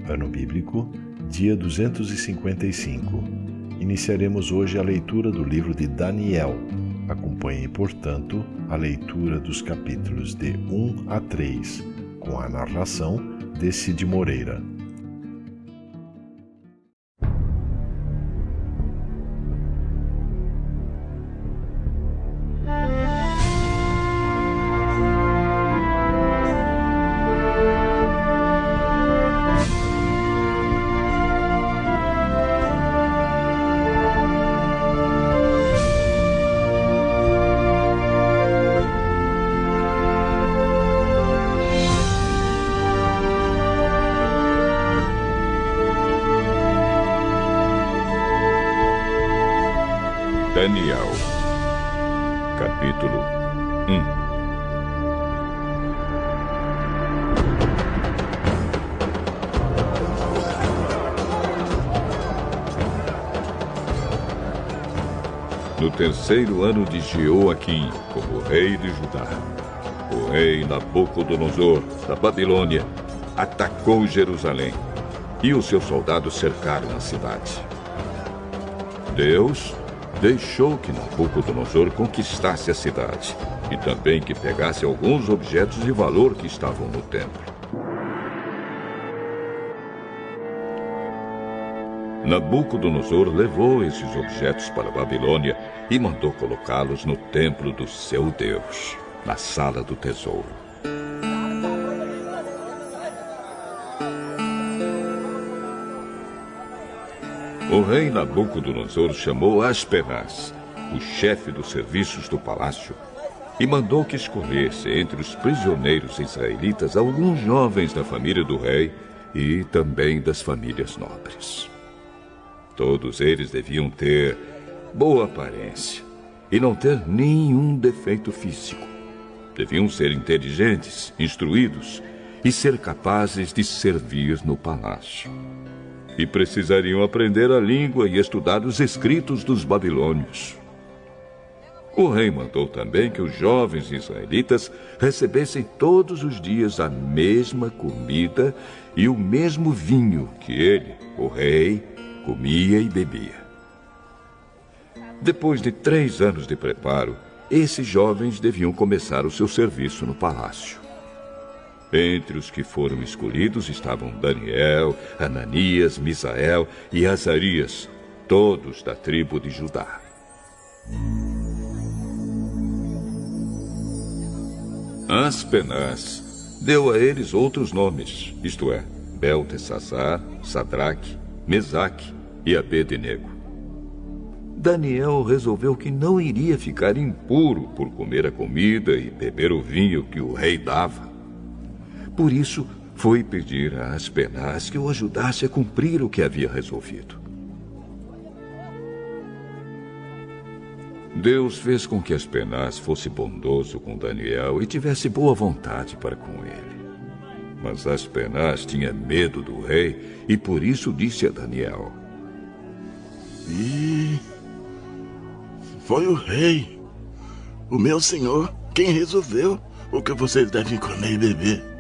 Ano Bíblico, dia 255. Iniciaremos hoje a leitura do livro de Daniel. Acompanhe, portanto, a leitura dos capítulos de 1 a 3, com a narração de Cid Moreira. Daniel, capítulo 1. No terceiro ano de Jeoaquim, como rei de Judá, o rei Nabucodonosor, da Babilônia, atacou Jerusalém, e os seus soldados cercaram a cidade. Deus deixou que Nabucodonosor conquistasse a cidade e também que pegasse alguns objetos de valor que estavam no templo. Nabucodonosor levou esses objetos para a Babilônia e mandou colocá-los no templo do seu Deus, na sala do tesouro. O rei Nabucodonosor chamou Aspenaz, o chefe dos serviços do palácio, e mandou que escolhesse entre os prisioneiros israelitas alguns jovens da família do rei e também das famílias nobres. Todos eles deviam ter boa aparência e não ter nenhum defeito físico. Deviam ser inteligentes, instruídos e ser capazes de servir no palácio. E precisariam aprender a língua e estudar os escritos dos babilônios. O rei mandou também que os jovens israelitas recebessem todos os dias a mesma comida e o mesmo vinho que ele, o rei, comia e bebia. Depois de 3 anos de preparo, esses jovens deviam começar o seu serviço no palácio. Entre os que foram escolhidos estavam Daniel, Ananias, Misael e Azarias, todos da tribo de Judá. Aspenaz deu a eles outros nomes, isto é, Beltesazar, Sadraque, Mesaque e Abednego. Daniel resolveu que não iria ficar impuro por comer a comida e beber o vinho que o rei dava. Por isso, foi pedir a Aspenaz que o ajudasse a cumprir o que havia resolvido. Deus fez com que Aspenaz fosse bondoso com Daniel e tivesse boa vontade para com ele. Mas Aspenaz tinha medo do rei e por isso disse a Daniel: Foi o rei, o meu senhor, quem resolveu o que vocês devem comer e beber.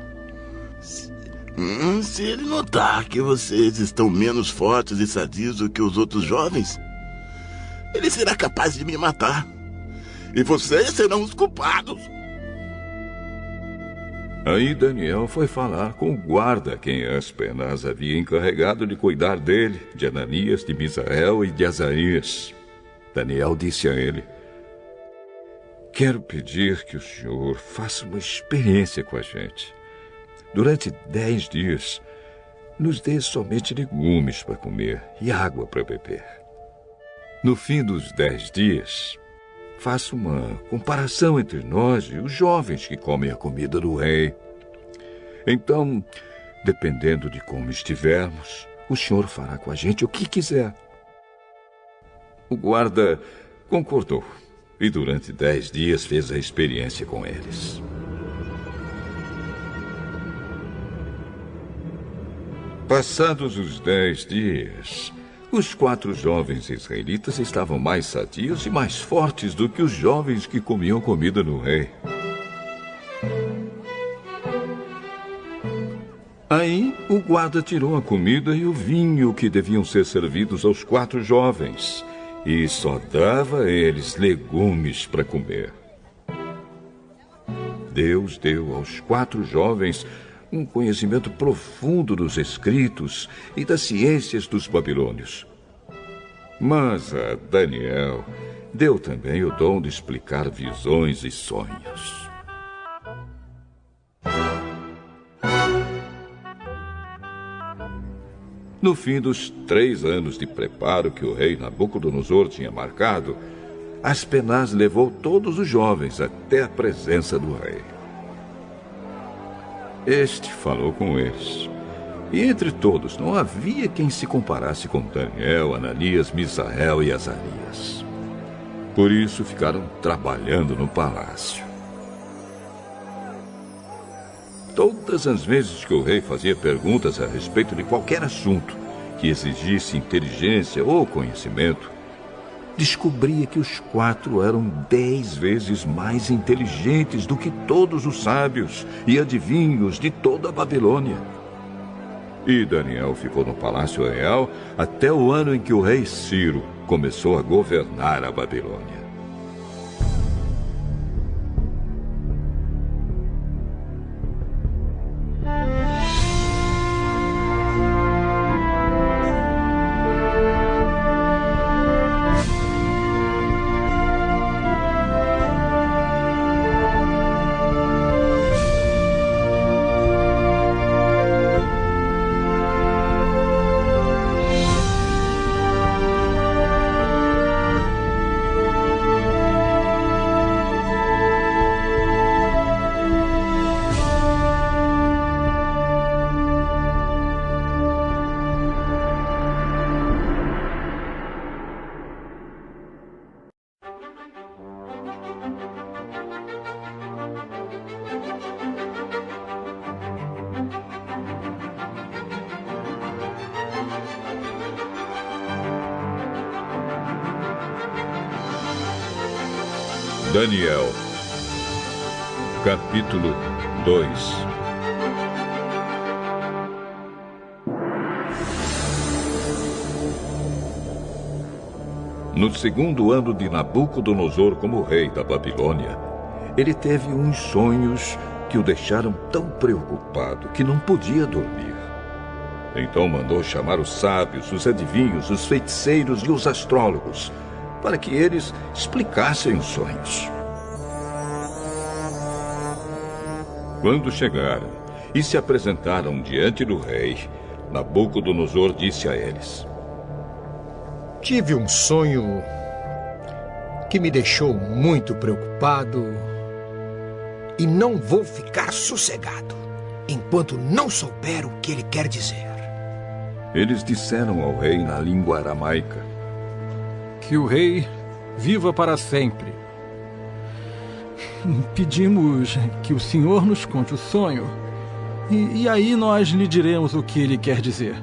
Se ele notar que vocês estão menos fortes e sadios do que os outros jovens, ele será capaz de me matar. E vocês serão os culpados. Aí Daniel foi falar com o guarda, quem Aspenaz havia encarregado de cuidar dele, de Ananias, de Misael e de Azarias. Daniel disse a ele: Quero pedir que o senhor faça uma experiência com a gente. Durante 10 dias, nos dê somente legumes para comer e água para beber. No fim dos 10 dias, faça uma comparação entre nós e os jovens que comem a comida do rei. Então, dependendo de como estivermos, o senhor fará com a gente o que quiser. O guarda concordou e durante 10 dias fez a experiência com eles. Passados os 10 dias, os 4 jovens israelitas estavam mais sadios e mais fortes do que os jovens que comiam comida no rei. Aí o guarda tirou a comida e o vinho que deviam ser servidos aos 4 jovens e só dava a eles legumes para comer. Deus deu aos 4 jovens um conhecimento profundo dos escritos e das ciências dos babilônios. Mas a Daniel deu também o dom de explicar visões e sonhos. No fim dos 3 anos de preparo que o rei Nabucodonosor tinha marcado, Aspenaz levou todos os jovens até a presença do rei. Este falou com eles. E entre todos não havia quem se comparasse com Daniel, Ananias, Misael e Azarias. Por isso ficaram trabalhando no palácio. Todas as vezes que o rei fazia perguntas a respeito de qualquer assunto que exigisse inteligência ou conhecimento, descobria que os 4 eram 10 vezes mais inteligentes do que todos os sábios e adivinhos de toda a Babilônia. E Daniel ficou no Palácio Real até o ano em que o rei Ciro começou a governar a Babilônia. Daniel, capítulo 2. No 2º ano de Nabucodonosor como rei da Babilônia, ele teve uns sonhos que o deixaram tão preocupado que não podia dormir. Então mandou chamar os sábios, os adivinhos, os feiticeiros e os astrólogos, para que eles explicassem os sonhos. Quando chegaram e se apresentaram diante do rei, Nabucodonosor disse a eles: Tive um sonho que me deixou muito preocupado e não vou ficar sossegado enquanto não souber o que ele quer dizer. Eles disseram ao rei na língua aramaica: Que o rei viva para sempre. Pedimos que o senhor nos conte o sonho e aí nós lhe diremos o que ele quer dizer.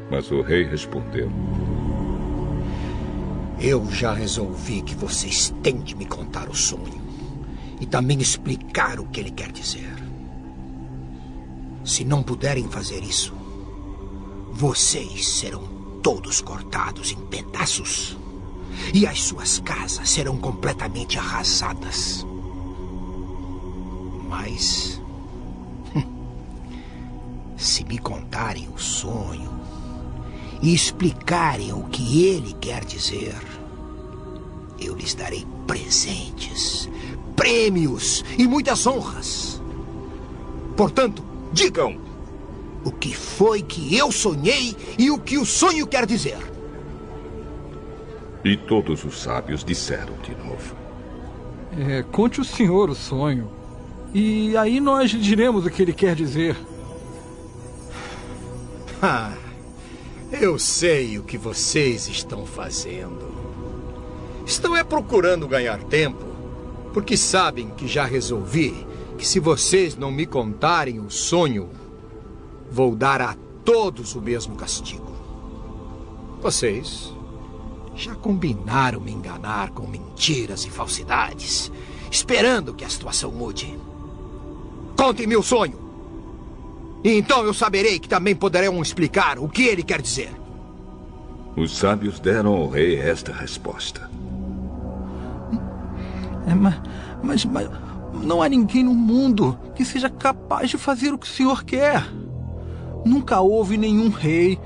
Mas o rei respondeu: Eu já resolvi que vocês têm de me contar o sonho e também explicar o que ele quer dizer. Se não puderem fazer isso, vocês serão todos cortados em pedaços e as suas casas serão completamente arrasadas. Mas se me contarem o sonho e explicarem o que ele quer dizer, eu lhes darei presentes, prêmios e muitas honras. Portanto, digam o que foi que eu sonhei e o que o sonho quer dizer. E todos os sábios disseram de novo: Conte o senhor o sonho e aí nós lhe diremos o que ele quer dizer. Eu sei o que vocês estão fazendo. Estão procurando ganhar tempo, porque sabem que já resolvi que se vocês não me contarem o sonho, vou dar a todos o mesmo castigo. Vocês já combinaram me enganar com mentiras e falsidades, esperando que a situação mude. Contem-me o sonho. E então eu saberei que também poderão explicar o que ele quer dizer. Os sábios deram ao rei esta resposta. Mas não há ninguém no mundo que seja capaz de fazer o que o senhor quer. Nunca houve nenhum rei,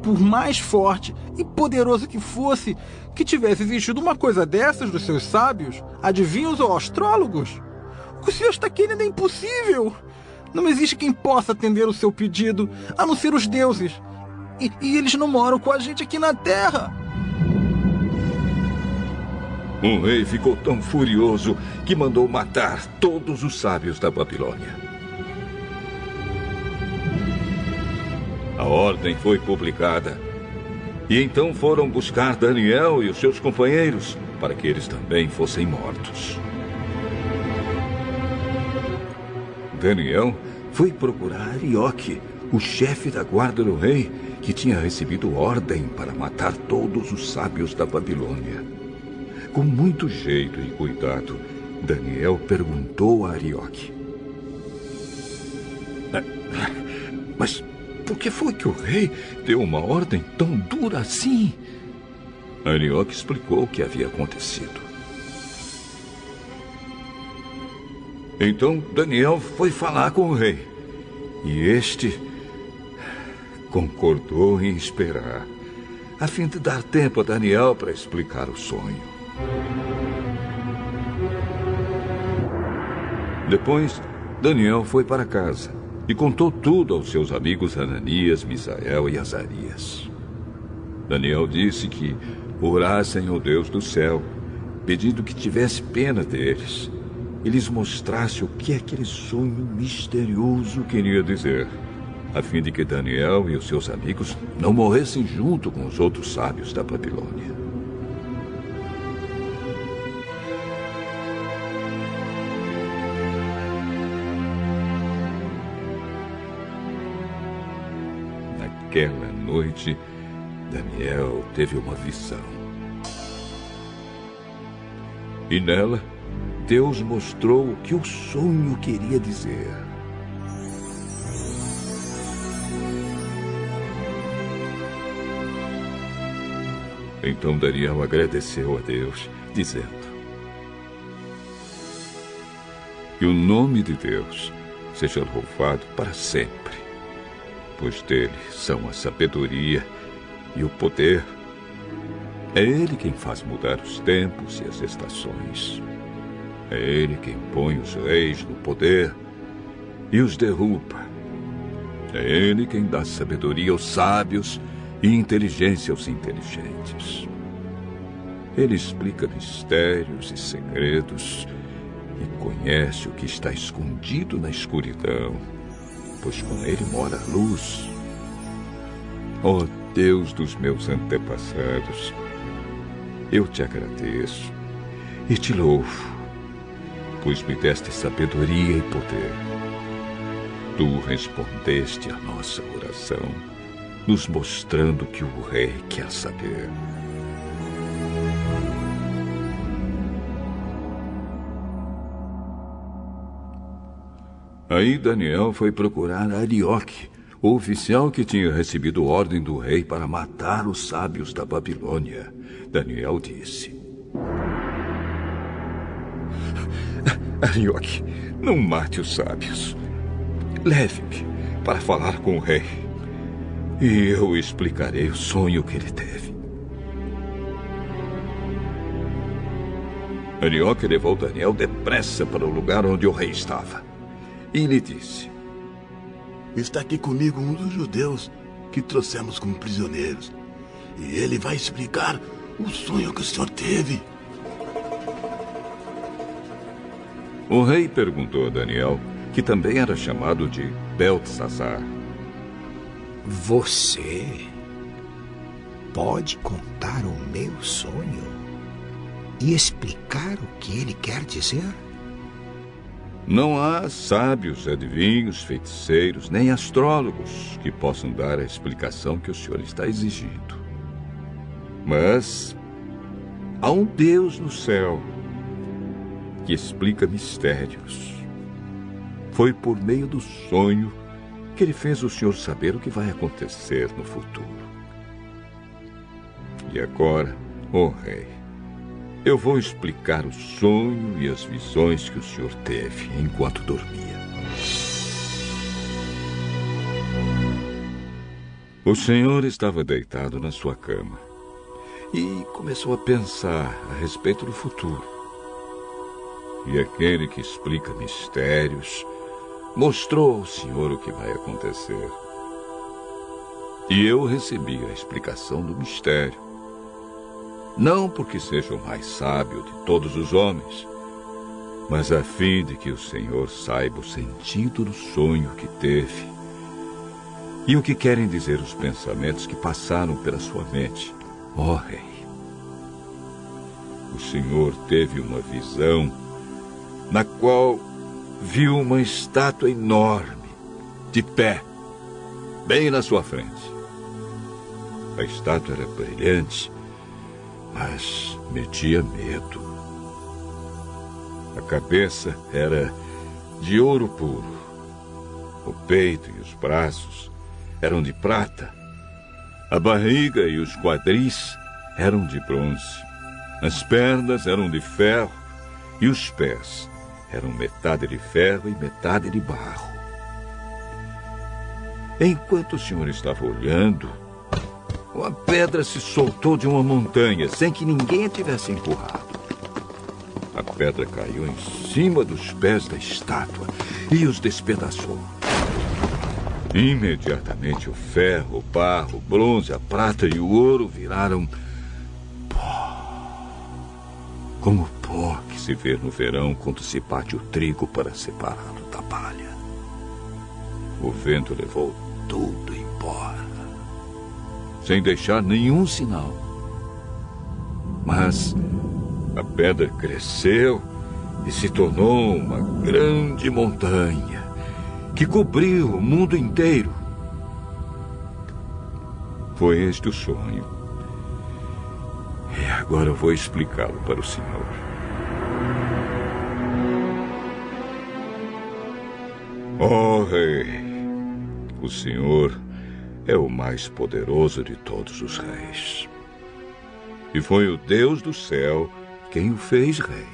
por mais forte e poderoso que fosse, que tivesse exigido uma coisa dessas dos seus sábios, adivinhos ou astrólogos. O que o senhor está querendo é impossível. Não existe quem possa atender o seu pedido, a não ser os deuses. E eles não moram com a gente aqui na Terra. O rei ficou tão furioso que mandou matar todos os sábios da Babilônia. A ordem foi publicada. E então foram buscar Daniel e os seus companheiros para que eles também fossem mortos. Daniel foi procurar Arioque, o chefe da guarda do rei, que tinha recebido ordem para matar todos os sábios da Babilônia. Com muito jeito e cuidado, Daniel perguntou a Arioque: Mas por que foi que o rei deu uma ordem tão dura assim? Arioque explicou o que havia acontecido. Então Daniel foi falar com o rei. E este concordou em esperar, a fim de dar tempo a Daniel para explicar o sonho. Depois, Daniel foi para casa e contou tudo aos seus amigos Ananias, Misael e Azarias. Daniel disse que orassem ao Deus do céu, pedindo que tivesse pena deles e lhes mostrasse o que aquele sonho misterioso queria dizer, a fim de que Daniel e os seus amigos não morressem junto com os outros sábios da Babilônia. Naquela noite, Daniel teve uma visão. E nela, Deus mostrou o que o sonho queria dizer. Então Daniel agradeceu a Deus, dizendo: Que o nome de Deus seja louvado para sempre, pois dele são a sabedoria e o poder. É ele quem faz mudar os tempos e as estações. É ele quem põe os reis no poder e os derruba. É ele quem dá sabedoria aos sábios e inteligência aos inteligentes. Ele explica mistérios e segredos e conhece o que está escondido na escuridão, pois com ele mora a luz. Ó Deus dos meus antepassados, eu te agradeço e te louvo, pois me deste sabedoria e poder. Tu respondeste à nossa oração, nos mostrando o que o rei quer saber. Aí Daniel foi procurar Arioque, o oficial que tinha recebido ordem do rei para matar os sábios da Babilônia. Daniel disse: Arioque, não mate os sábios. Leve-me para falar com o rei, e eu explicarei o sonho que ele teve. Arioque levou Daniel depressa para o lugar onde o rei estava e lhe disse: Está aqui comigo um dos judeus que trouxemos como prisioneiros, e ele vai explicar o sonho que o senhor teve. O rei perguntou a Daniel, que também era chamado de Beltesazar: Você pode contar o meu sonho e explicar o que ele quer dizer? Não há sábios, adivinhos, feiticeiros, nem astrólogos que possam dar a explicação que o senhor está exigindo. Mas há um Deus no céu que explica mistérios. Foi por meio do sonho que ele fez o senhor saber o que vai acontecer no futuro. E agora, ó rei, eu vou explicar o sonho e as visões que o senhor teve enquanto dormia. O senhor estava deitado na sua cama e começou a pensar a respeito do futuro. E aquele que explica mistérios mostrou ao senhor o que vai acontecer. E eu recebi a explicação do mistério. Não porque seja o mais sábio de todos os homens, mas a fim de que o senhor saiba o sentido do sonho que teve e o que querem dizer os pensamentos que passaram pela sua mente, ó rei. O senhor teve uma visão na qual viu uma estátua enorme, de pé, bem na sua frente. A estátua era brilhante, mas metia medo. A cabeça era de ouro puro. O peito e os braços eram de prata. A barriga e os quadris eram de bronze. As pernas eram de ferro e os pés eram metade de ferro e metade de barro. Enquanto o senhor estava olhando, uma pedra se soltou de uma montanha sem que ninguém a tivesse empurrado. A pedra caiu em cima dos pés da estátua e os despedaçou. Imediatamente o ferro, o barro, o bronze, a prata e o ouro viraram pó. Como o pó que se vê no verão quando se bate o trigo para separá-lo da palha. O vento levou tudo embora, sem deixar nenhum sinal. Mas a pedra cresceu e se tornou uma grande montanha que cobriu o mundo inteiro. Foi este o sonho. E agora eu vou explicá-lo para o senhor. Ó rei, o senhor é o mais poderoso de todos os reis. E foi o Deus do céu quem o fez rei.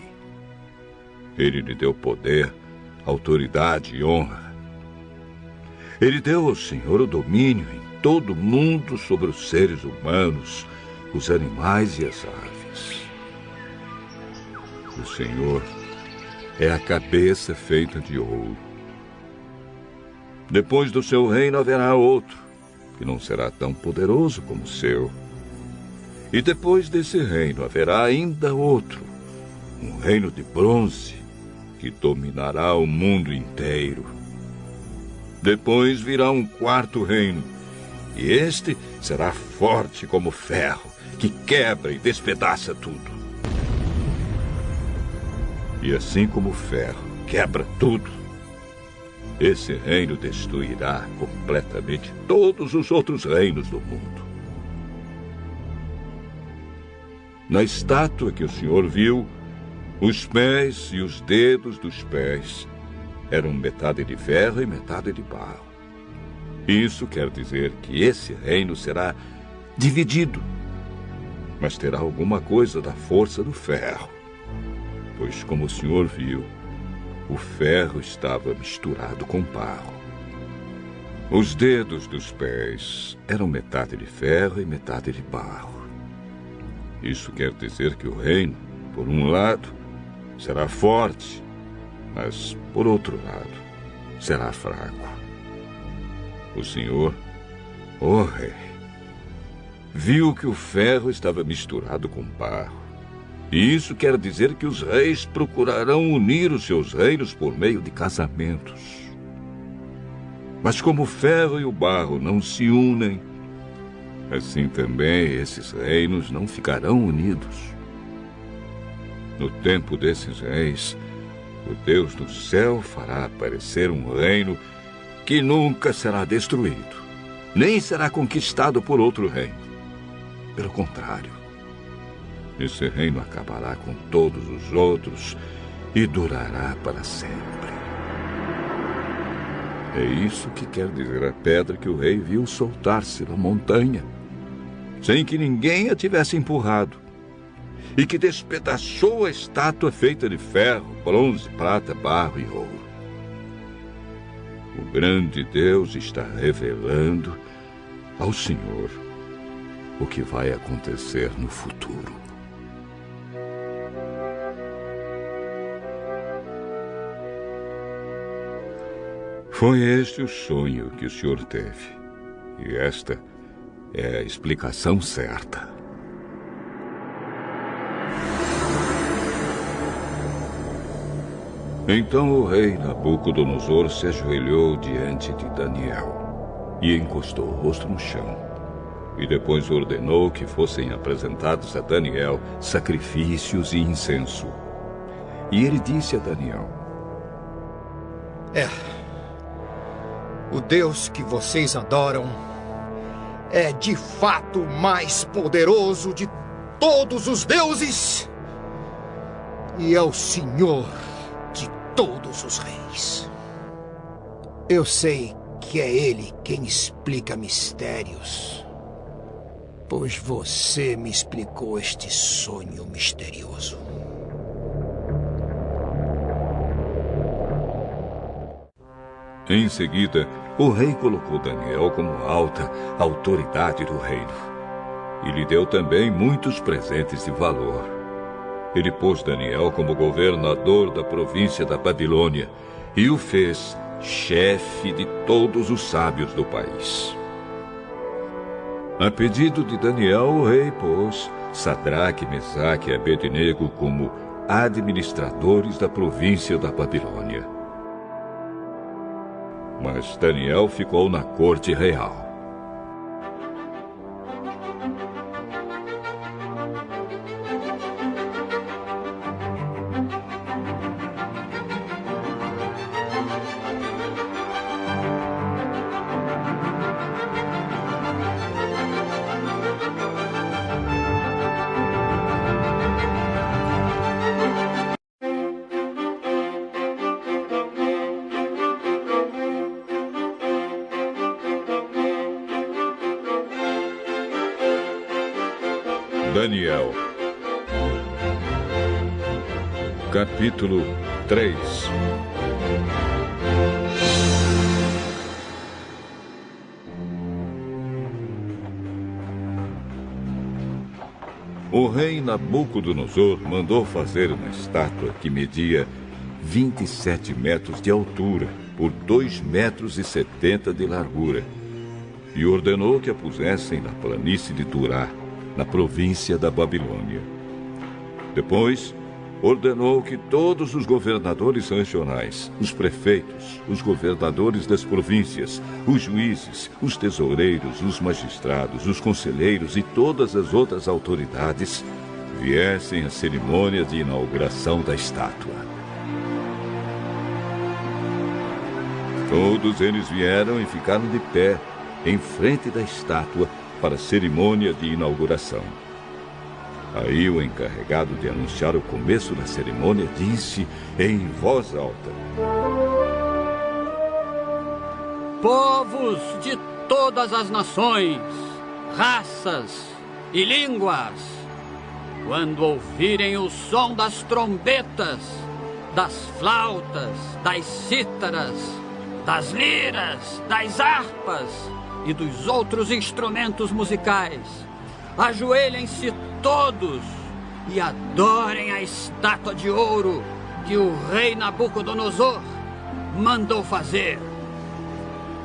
Ele lhe deu poder, autoridade e honra. Ele deu ao senhor o domínio em todo o mundo sobre os seres humanos, os animais e as aves. O senhor é a cabeça feita de ouro. Depois do seu reino haverá outro, que não será tão poderoso como o seu. E depois desse reino haverá ainda outro, um reino de bronze, que dominará o mundo inteiro. Depois virá um quarto reino, e este será forte como ferro, que quebra e despedaça tudo. E assim como o ferro quebra tudo, esse reino destruirá completamente todos os outros reinos do mundo. Na estátua que o senhor viu, os pés e os dedos dos pés eram metade de ferro e metade de barro. Isso quer dizer que esse reino será dividido, mas terá alguma coisa da força do ferro, pois, como o senhor viu, o ferro estava misturado com barro. Os dedos dos pés eram metade de ferro e metade de barro. Isso quer dizer que o reino, por um lado, será forte, mas, por outro lado, será fraco. O senhor, ó rei, viu que o ferro estava misturado com barro. E isso quer dizer que os reis procurarão unir os seus reinos por meio de casamentos. Mas como o ferro e o barro não se unem, assim também esses reinos não ficarão unidos. No tempo desses reis, o Deus do céu fará aparecer um reino que nunca será destruído, nem será conquistado por outro reino. Pelo contrário, esse reino acabará com todos os outros e durará para sempre. É isso que quer dizer a pedra que o rei viu soltar-se da montanha, sem que ninguém a tivesse empurrado, e que despedaçou a estátua feita de ferro, bronze, prata, barro e ouro. O grande Deus está revelando ao Senhor o que vai acontecer no futuro. Foi este o sonho que o senhor teve, e esta é a explicação certa. Então o rei Nabucodonosor se ajoelhou diante de Daniel e encostou o rosto no chão. E depois ordenou que fossem apresentados a Daniel sacrifícios e incenso. E ele disse a Daniel: O Deus que vocês adoram é de fato o mais poderoso de todos os deuses e é o Senhor de todos os reis. Eu sei que é Ele quem explica mistérios, pois você me explicou este sonho misterioso. Em seguida, o rei colocou Daniel como alta autoridade do reino e lhe deu também muitos presentes de valor. Ele pôs Daniel como governador da província da Babilônia e o fez chefe de todos os sábios do país. A pedido de Daniel, o rei pôs Sadraque, Mesaque e Abednego como administradores da província da Babilônia. Mas Daniel ficou na corte real. Daniel, capítulo 3. O rei Nabucodonosor mandou fazer uma estátua que media 27 metros de altura por 2,70 metros de largura e ordenou que a pusessem na planície de Durá, na província da Babilônia. Depois, ordenou que todos os governadores regionais, os prefeitos, os governadores das províncias, os juízes, os tesoureiros, os magistrados, os conselheiros e todas as outras autoridades viessem à cerimônia de inauguração da estátua. Todos eles vieram e ficaram de pé em frente da estátua para a cerimônia de inauguração. Aí o encarregado de anunciar o começo da cerimônia disse em voz alta: Povos de todas as nações, raças e línguas, quando ouvirem o som das trombetas, das flautas, das cítaras, das liras, das harpas e dos outros instrumentos musicais, ajoelhem-se todos e adorem a estátua de ouro que o rei Nabucodonosor mandou fazer.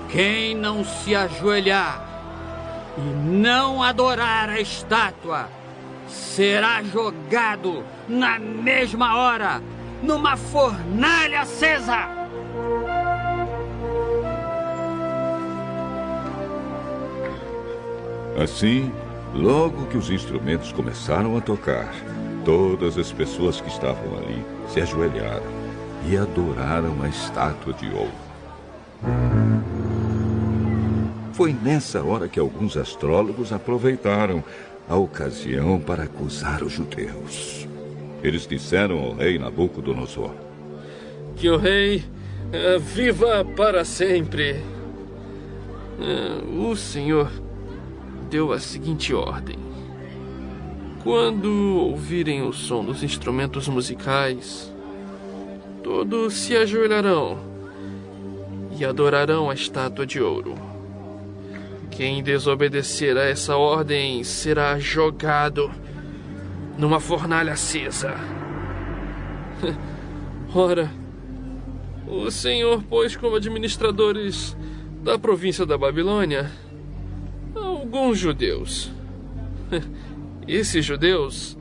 Quem não se ajoelhar e não adorar a estátua será jogado na mesma hora numa fornalha acesa. Assim, logo que os instrumentos começaram a tocar, todas as pessoas que estavam ali se ajoelharam e adoraram a estátua de ouro. Foi nessa hora que alguns astrólogos aproveitaram a ocasião para acusar os judeus. Eles disseram ao rei Nabucodonosor: Que o rei Viva para sempre. O Senhor deu a seguinte ordem: quando ouvirem o som dos instrumentos musicais, todos se ajoelharão e adorarão a estátua de ouro. Quem desobedecer a essa ordem será jogado numa fornalha acesa. Ora, o Senhor pôs como administradores da província da Babilônia alguns judeus. Esses judeus,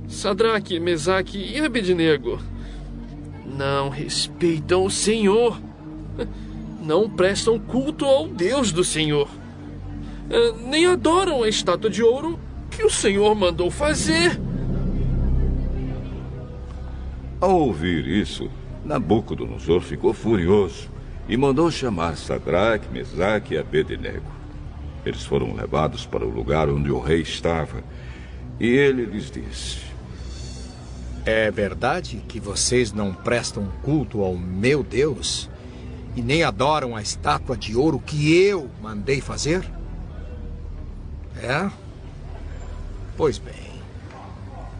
Sadraque, Mesaque e Abednego, não respeitam o Senhor, não prestam culto ao Deus do Senhor, nem adoram a estátua de ouro que o Senhor mandou fazer. Ao ouvir isso, Nabucodonosor ficou furioso e mandou chamar Sadraque, Mesaque e Abednego. Eles foram levados para o lugar onde o rei estava e ele lhes disse: é verdade que vocês não prestam culto ao meu Deus e nem adoram a estátua de ouro que eu mandei fazer? É? Pois bem.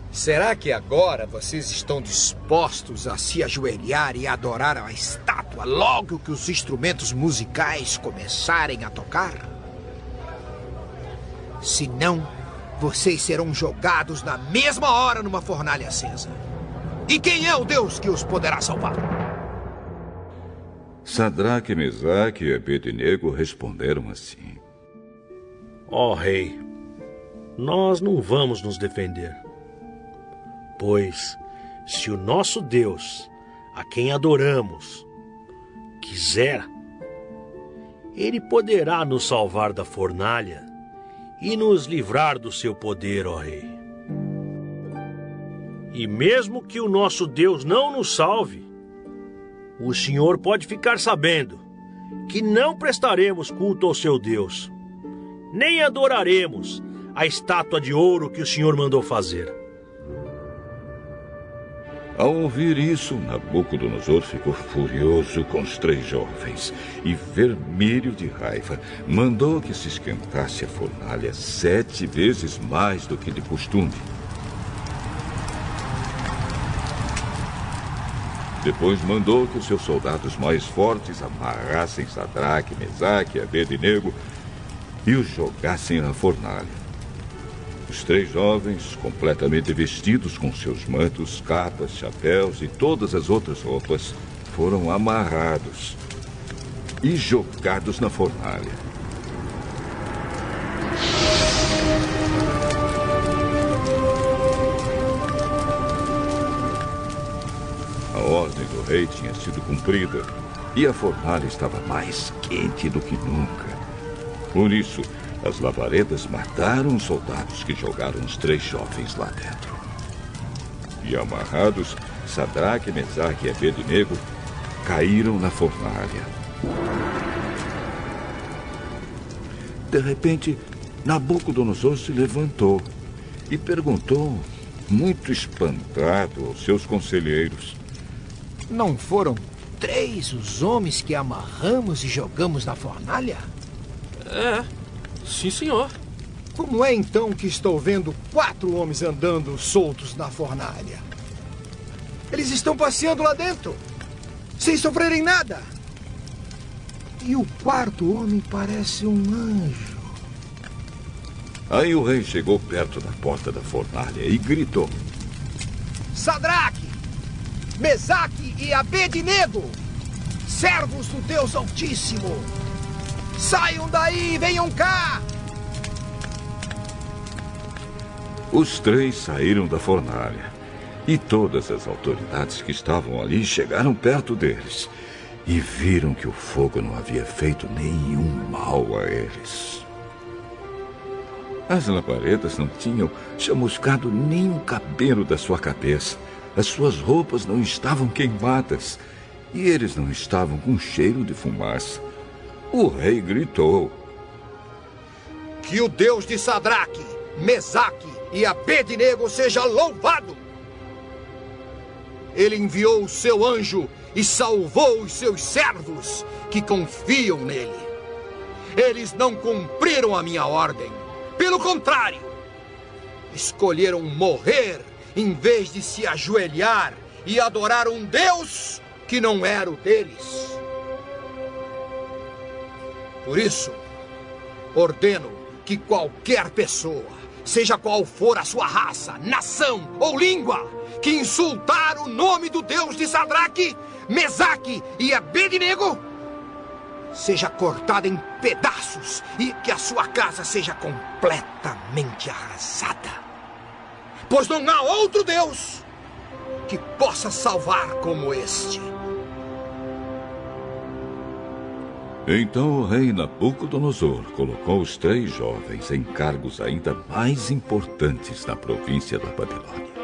Será que agora vocês estão dispostos a se ajoelhar e adorar a estátua logo que os instrumentos musicais começarem a tocar? Se não, vocês serão jogados na mesma hora numa fornalha acesa. E quem é o Deus que os poderá salvar? Sadraque, Mesaque e Abednego responderam assim: Ó rei, nós não vamos nos defender. Pois, se o nosso Deus, a quem adoramos, quiser, ele poderá nos salvar da fornalha e nos livrar do seu poder, ó rei. E mesmo que o nosso Deus não nos salve, o senhor pode ficar sabendo que não prestaremos culto ao seu Deus, nem adoraremos a estátua de ouro que o senhor mandou fazer. Ao ouvir isso, Nabucodonosor ficou furioso com os 3 jovens e, vermelho de raiva, mandou que se esquentasse a fornalha 7 vezes mais do que de costume. Depois mandou que os seus soldados mais fortes amarrassem Sadraque, Mesaque e Abednego e os jogassem na fornalha. Os 3 jovens, completamente vestidos com seus mantos, capas, chapéus e todas as outras roupas, foram amarrados e jogados na fornalha. A ordem do rei tinha sido cumprida e a fornalha estava mais quente do que nunca. Por isso, as labaredas mataram os soldados que jogaram os 3 jovens lá dentro. E amarrados, Sadraque, Mesaque e Abednego caíram na fornalha. De repente, Nabucodonosor se levantou e perguntou, muito espantado, aos seus conselheiros: Não foram 3 os homens que amarramos e jogamos na fornalha? Sim, senhor. Como é então que estou vendo 4 homens andando soltos na fornalha? Eles estão passeando lá dentro, sem sofrerem nada. E o 4º homem parece um anjo. Aí o rei chegou perto da porta da fornalha e gritou: Sadraque, Mesaque e Abednego, servos do Deus Altíssimo, saiam daí e venham cá! Os 3 saíram da fornalha e todas as autoridades que estavam ali chegaram perto deles e viram que o fogo não havia feito nenhum mal a eles. As labaredas não tinham chamuscado nem um cabelo da sua cabeça. As suas roupas não estavam queimadas e eles não estavam com cheiro de fumaça. O rei gritou: Que o Deus de Sadraque, Mesaque e Abednego seja louvado! Ele enviou o seu anjo e salvou os seus servos que confiam nele. Eles não cumpriram a minha ordem. Pelo contrário, escolheram morrer em vez de se ajoelhar e adorar um Deus que não era o deles. Por isso, ordeno que qualquer pessoa, seja qual for a sua raça, nação ou língua, que insultar o nome do Deus de Sadraque, Mesaque e Abednego, seja cortada em pedaços e que a sua casa seja completamente arrasada. Pois não há outro Deus que possa salvar como este. Então o rei Nabucodonosor colocou os 3 jovens em cargos ainda mais importantes na província da Babilônia.